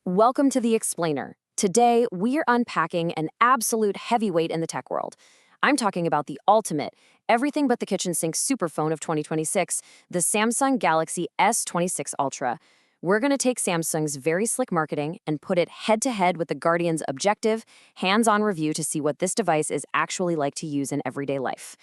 Welcome to The Explainer. Today, we're unpacking an absolute heavyweight in the tech world. I'm talking about the ultimate, everything but the kitchen sink superphone of 2026, the Samsung Galaxy S26 Ultra. We're going to take Samsung's very slick marketing and put it head-to-head with the Guardian's objective, hands-on review to see what this device is actually like to use in everyday life.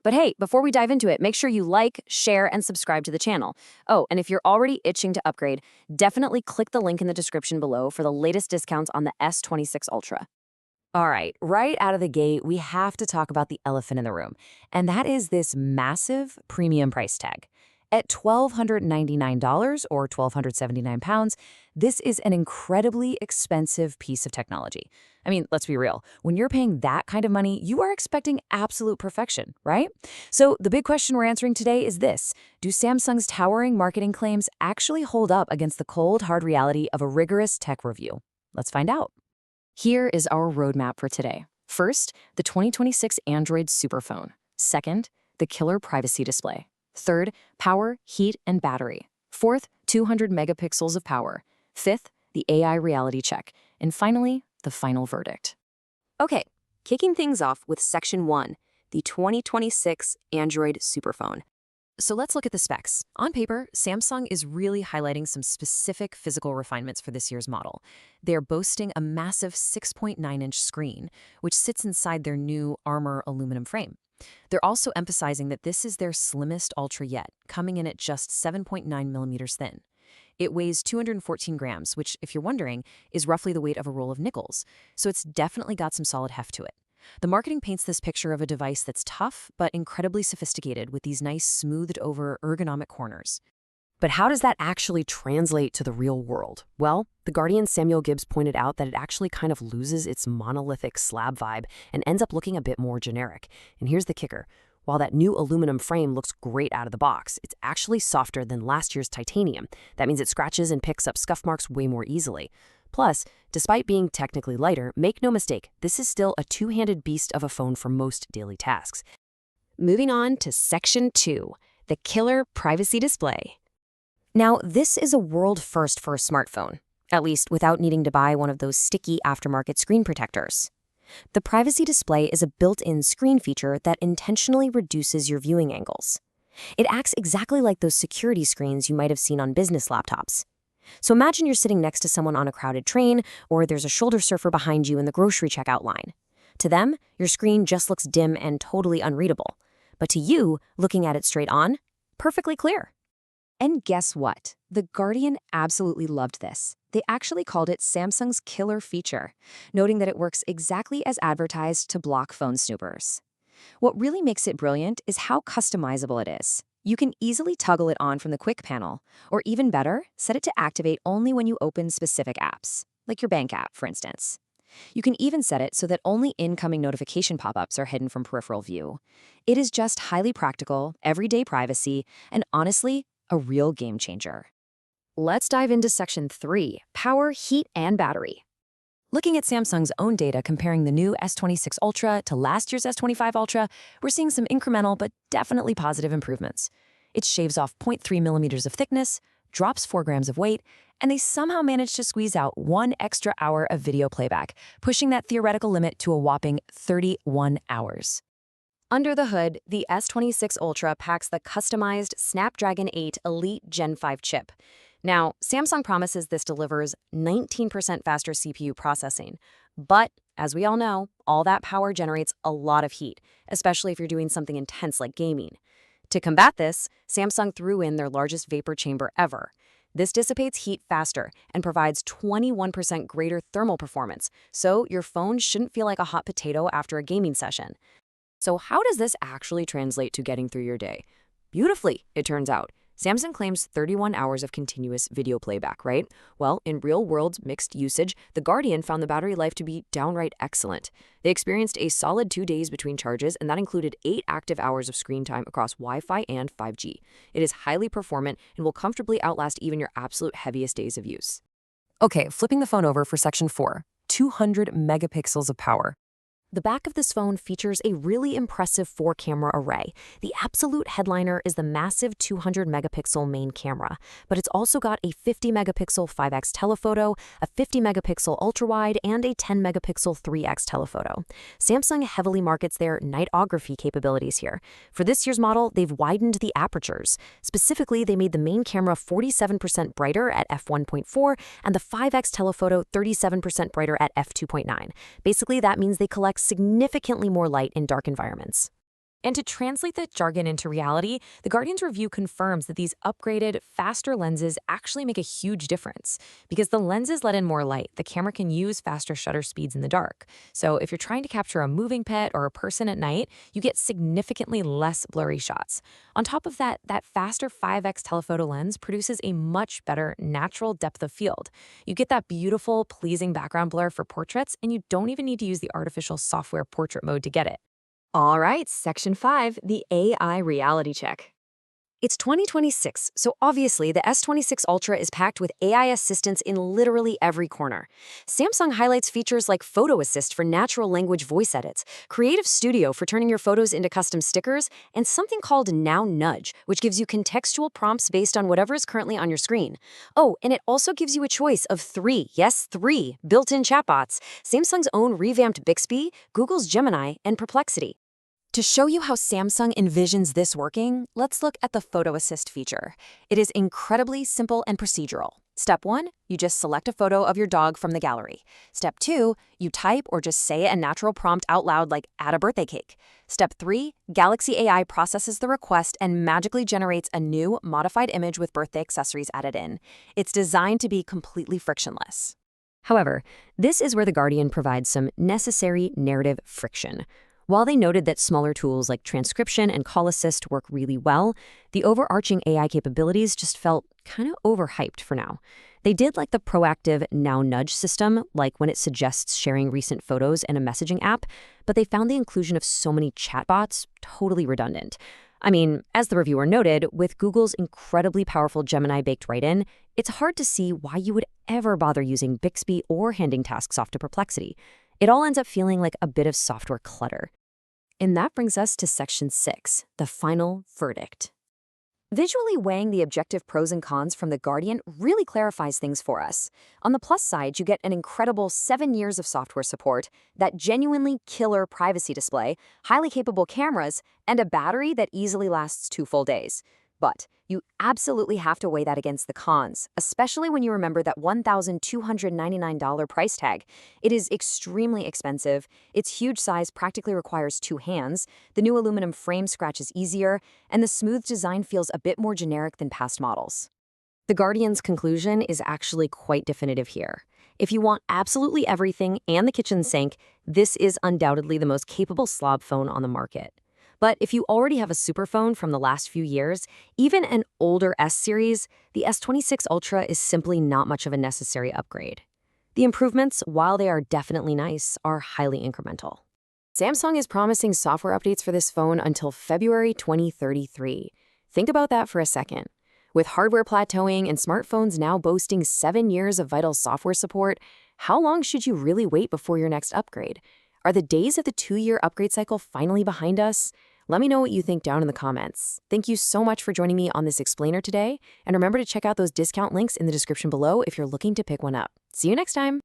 But hey, before we dive into it, make sure you like, share, and subscribe to the channel. Oh, and if you're already itching to upgrade, definitely click the link in the description below for the latest discounts on the S26 Ultra. All right out of the gate, we have to talk about the elephant in the room, and that is this massive premium price tag. At $1,299 or £1,279, this is an incredibly expensive piece of technology. I mean, let's be real. When you're paying that kind of money, you are expecting absolute perfection, right? So the big question we're answering today is this: do Samsung's towering marketing claims actually hold up against the cold, hard reality of a rigorous tech review? Let's find out. Here is our roadmap for today. First, the 2026 Android Superphone. Second, the killer privacy display. Third, power, heat, and battery. Fourth, 200 megapixels of power. Fifth, the AI reality check. And finally, the final verdict. Okay, kicking things off with Section 1, the 2026 Android Superphone. So let's look at the specs. On paper, Samsung is really highlighting some specific physical refinements for this year's model. They're boasting a massive 6.9-inch screen, which sits inside their new Armor aluminum frame. They're also emphasizing that this is their slimmest Ultra yet, coming in at just 7.9 millimeters thin. It weighs 214 grams, which, if you're wondering, is roughly the weight of a roll of nickels, so it's definitely got some solid heft to it. The marketing paints this picture of a device that's tough but incredibly sophisticated with these nice smoothed-over ergonomic corners. But how does that actually translate to the real world? Well, the Guardian's Samuel Gibbs pointed out that it actually kind of loses its monolithic slab vibe and ends up looking a bit more generic. And here's the kicker. While that new aluminum frame looks great out of the box, it's actually softer than last year's titanium. That means it scratches and picks up scuff marks way more easily. Plus, despite being technically lighter, make no mistake, this is still a two-handed beast of a phone for most daily tasks. Moving on to Section 2, the killer privacy display. Now, this is a world first for a smartphone, at least without needing to buy one of those sticky aftermarket screen protectors. The privacy display is a built-in screen feature that intentionally reduces your viewing angles. It acts exactly like those security screens you might have seen on business laptops. So imagine you're sitting next to someone on a crowded train, or there's a shoulder surfer behind you in the grocery checkout line. To them, your screen just looks dim and totally unreadable. But to you, looking at it straight on, perfectly clear. And guess what? The Guardian absolutely loved this. They actually called it Samsung's killer feature, noting that it works exactly as advertised to block phone snoopers. What really makes it brilliant is how customizable it is. You can easily toggle it on from the quick panel, or even better, set it to activate only when you open specific apps, like your bank app, for instance. You can even set it so that only incoming notification pop-ups are hidden from peripheral view. It is just highly practical, everyday privacy, and honestly, a real game changer. Let's dive into Section 3, power, heat, and battery. Looking at Samsung's own data comparing the new S26 Ultra to last year's S25 Ultra, we're seeing some incremental but definitely positive improvements. It shaves off 0.3 millimeters of thickness, drops 4 grams of weight, and they somehow managed to squeeze out 1 extra hour of video playback, pushing that theoretical limit to a whopping 31 hours. Under the hood, the S26 Ultra packs the customized Snapdragon 8 Elite Gen 5 chip. Now, Samsung promises this delivers 19% faster CPU processing, but as we all know, all that power generates a lot of heat, especially if you're doing something intense like gaming. To combat this, Samsung threw in their largest vapor chamber ever. This dissipates heat faster and provides 21% greater thermal performance, so your phone shouldn't feel like a hot potato after a gaming session. So how does this actually translate to getting through your day? Beautifully, it turns out. Samsung claims 31 hours of continuous video playback, right? Well, in real-world mixed usage, The Guardian found the battery life to be downright excellent. They experienced a solid 2 days between charges, and that included 8 active hours of screen time across Wi-Fi and 5G. It is highly performant and will comfortably outlast even your absolute heaviest days of use. Okay, flipping the phone over for Section 4, 200 megapixels of power. The back of this phone features a really impressive 4-camera array. The absolute headliner is the massive 200-megapixel main camera, but it's also got a 50-megapixel 5x telephoto, a 50-megapixel ultrawide, and a 10-megapixel 3x telephoto. Samsung heavily markets their nightography capabilities here. For this year's model, they've widened the apertures. Specifically, they made the main camera 47% brighter at f1.4 and the 5x telephoto 37% brighter at f2.9. Basically, that means they collect significantly more light in dark environments. And to translate that jargon into reality, the Guardian's review confirms that these upgraded, faster lenses actually make a huge difference. Because the lenses let in more light, the camera can use faster shutter speeds in the dark. So if you're trying to capture a moving pet or a person at night, you get significantly less blurry shots. On top of that, that faster 5x telephoto lens produces a much better natural depth of field. You get that beautiful, pleasing background blur for portraits, and you don't even need to use the artificial software portrait mode to get it. All right, Section 5, the AI reality check. It's 2026, so obviously the S26 Ultra is packed with AI assistants in literally every corner. Samsung highlights features like Photo Assist for natural language voice edits, Creative Studio for turning your photos into custom stickers, and something called Now Nudge, which gives you contextual prompts based on whatever is currently on your screen. Oh, and it also gives you a choice of 3, yes, 3, built-in chatbots, Samsung's own revamped Bixby, Google's Gemini, and Perplexity. To show you how Samsung envisions this working, let's look at the Photo Assist feature. It is incredibly simple and procedural. Step 1, you just select a photo of your dog from the gallery. Step 2, you type or just say a natural prompt out loud like add a birthday cake. Step 3, Galaxy AI processes the request and magically generates a new, modified image with birthday accessories added in. It's designed to be completely frictionless. However, this is where The Guardian provides some necessary narrative friction. While they noted that smaller tools like transcription and call assist work really well, the overarching AI capabilities just felt kind of overhyped for now. They did like the proactive Now Nudge system, like when it suggests sharing recent photos in a messaging app, but they found the inclusion of so many chatbots totally redundant. I mean, as the reviewer noted, with Google's incredibly powerful Gemini baked right in, it's hard to see why you would ever bother using Bixby or handing tasks off to Perplexity. It all ends up feeling like a bit of software clutter. And that brings us to Section 6, the final verdict. Visually weighing the objective pros and cons from The Guardian really clarifies things for us. On the plus side, you get an incredible 7 years of software support, that genuinely killer privacy display, highly capable cameras, and a battery that easily lasts 2 full days. But you absolutely have to weigh that against the cons, especially when you remember that $1,299 price tag. It is extremely expensive, its huge size practically requires 2 hands, the new aluminum frame scratches easier, and the smooth design feels a bit more generic than past models. The Guardian's conclusion is actually quite definitive here. If you want absolutely everything and the kitchen sink, this is undoubtedly the most capable slob phone on the market. But if you already have a superphone from the last few years, even an older S series, the S26 Ultra is simply not much of a necessary upgrade. The improvements, while they are definitely nice, are highly incremental. Samsung is promising software updates for this phone until February 2033. Think about that for a second. With hardware plateauing and smartphones now boasting 7 years of vital software support, how long should you really wait before your next upgrade? Are the days of the 2-year upgrade cycle finally behind us? Let me know what you think down in the comments. Thank you so much for joining me on this explainer today, and remember to check out those discount links in the description below if you're looking to pick one up. See you next time!